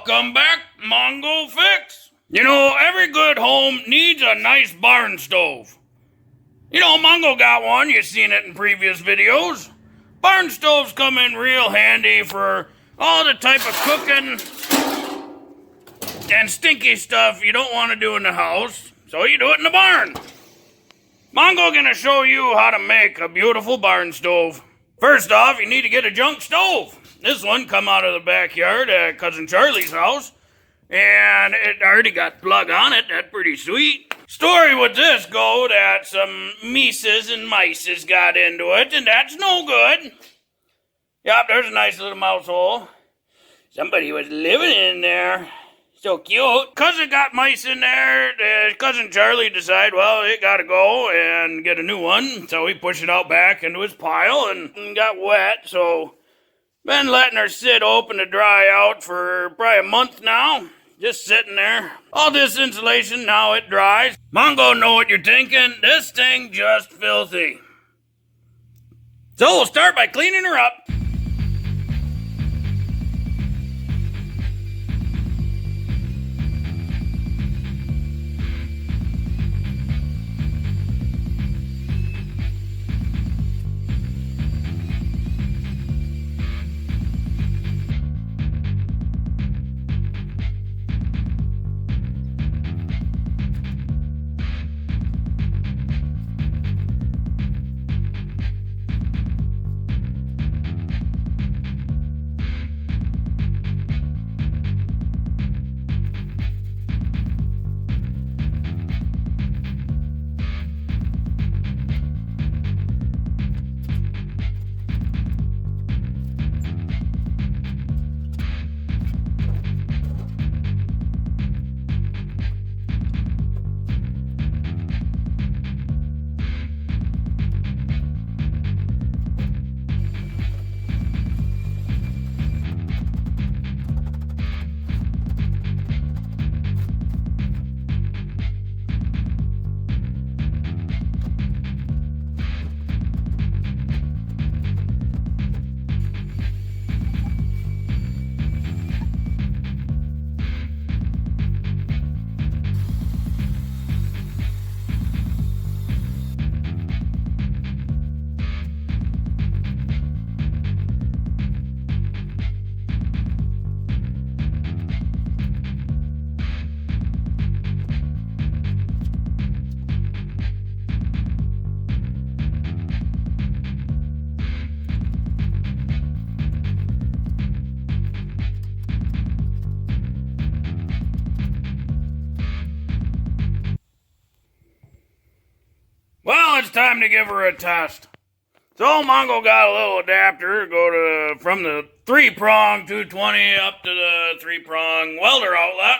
Welcome back, Mongo Fix. You know, every good home needs a nice barn stove. You know, Mongo got one. You've seen it in previous videos. Barn stoves come in real handy for all the type of cooking and stinky stuff you don't want to do in the house, so you do it in the barn. Mongo gonna show you how to make a beautiful barn stove. First off, you need to get a junk stove. This one come out of the backyard at Cousin Charlie's house, and it already got plug on it. That's pretty sweet. Story with this go that some mices and mices got into it, and that's no good. Yep, there's a nice little mouse hole. Somebody was living in there. So cute. Cause it got mice in there, Cousin Charlie decided, well, it gotta go and get a new one. So he pushed it out back into his pile and got wet. So been letting her sit open to dry out for probably a month now. Just sitting there. All this insulation, now it dries. Mongo, know what you're thinking. This thing just filthy. So we'll start by cleaning her up. Well, it's time to give her a test. So Mongo got a little adapter, from the 3-prong 220 up to the 3-prong welder outlet.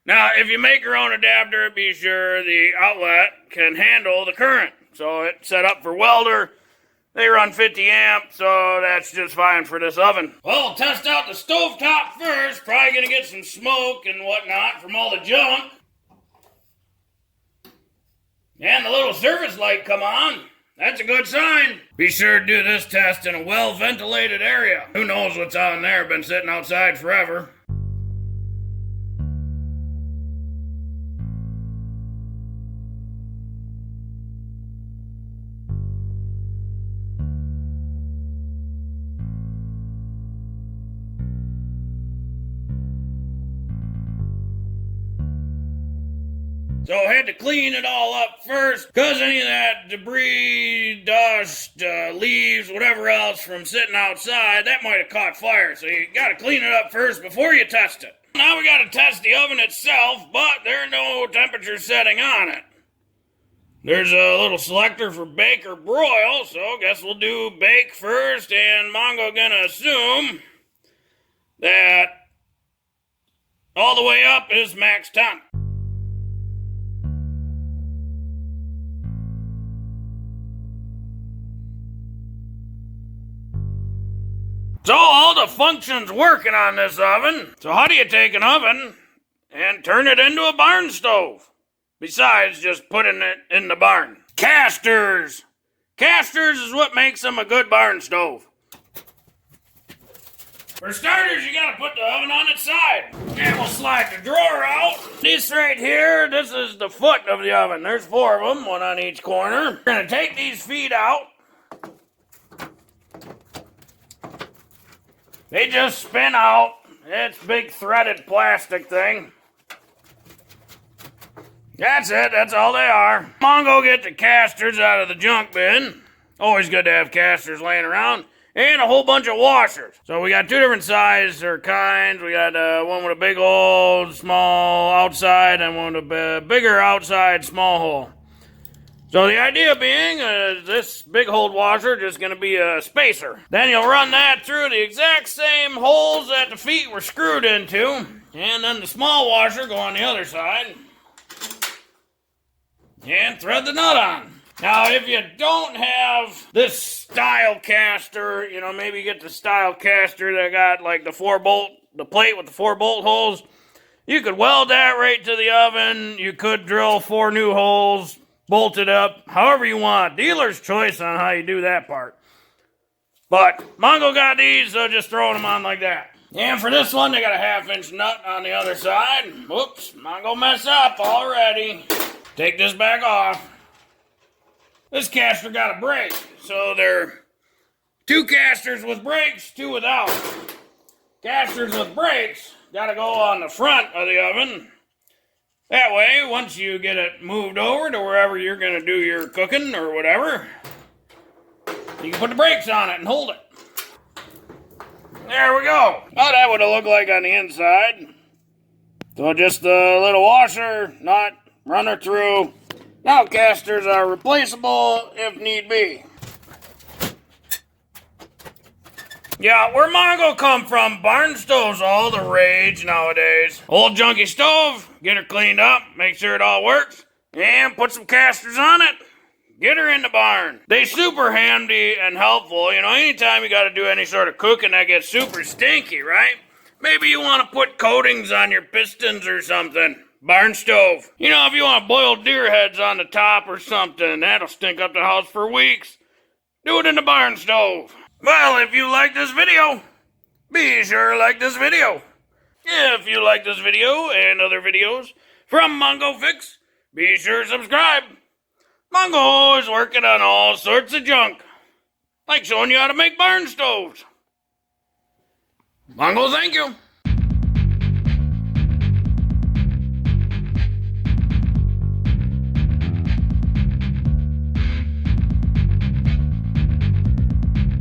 Now, if you make your own adapter, be sure the outlet can handle the current. So it's set up for welder. They run 50 amps, so that's just fine for this oven. Well, test out the stovetop first. Probably gonna get some smoke and whatnot from all the junk. And the little service light come on. That's a good sign. Be sure to do this test in a well-ventilated area. Who knows what's on there? Been sitting outside forever. So I had to clean it all up first, because any of that debris, dust, leaves, whatever else from sitting outside, that might have caught fire. So you got to clean it up first before you test it. Now we got to test the oven itself, but there's no temperature setting on it. There's a little selector for bake or broil, so I guess we'll do bake first, and Mongo gonna assume that all the way up is max temp. So all the functions working on this oven. So how do you take an oven and turn it into a barn stove? Besides just putting it in the barn. Casters! Casters is what makes them a good barn stove. For starters, you gotta put the oven on its side. And we'll slide the drawer out. This right here, this is the foot of the oven. There's 4 of them, one on each corner. We're gonna take these feet out. They just spin out. It's a big threaded plastic thing. That's it, that's all they are. Mongo get the casters out of the junk bin. Always good to have casters laying around. And a whole bunch of washers. So we got 2 different sizes or kinds. We got one with a big hole, small outside, and one with a bigger outside, small hole. So the idea being, this big hole washer just going to be a spacer. Then you'll run that through the exact same holes that the feet were screwed into. And then the small washer go on the other side. And thread the nut on. Now, if you don't have this style caster, you know, maybe get the style caster that got like the plate with the 4 bolt holes. You could weld that right to the oven. You could drill 4 new holes, bolt it up, however you want. Dealer's choice on how you do that part. But Mongo got these, so just throwing them on like that. And for this one, they got a 1/2-inch nut on the other side. Whoops, Mongo mess up already. Take this back off. This caster got a brake, so they're 2 casters with brakes, 2 without. Casters with brakes gotta go on the front of the oven. That way, once you get it moved over to wherever you're gonna do your cooking or whatever, you can put the brakes on it and hold it. There we go. Well, that would have looked like on the inside. So just a little washer, nut, runner through. Now casters are replaceable if need be. Yeah, where Mongo come from, barn stoves all the rage nowadays. Old junky stove, get her cleaned up, make sure it all works, and put some casters on it. Get her in the barn. They super handy and helpful. You know, anytime you got to do any sort of cooking that gets super stinky, right? Maybe you want to put coatings on your pistons or something. Barn stove. You know, if you want boiled deer heads on the top or something, that'll stink up the house for weeks. Do it in the barn stove. Well, if you like this video, be sure to like this video. If you like this video and other videos from Mongo Fix, be sure to subscribe. Mongo is working on all sorts of junk, like showing you how to make barn stoves. Mongo, thank you.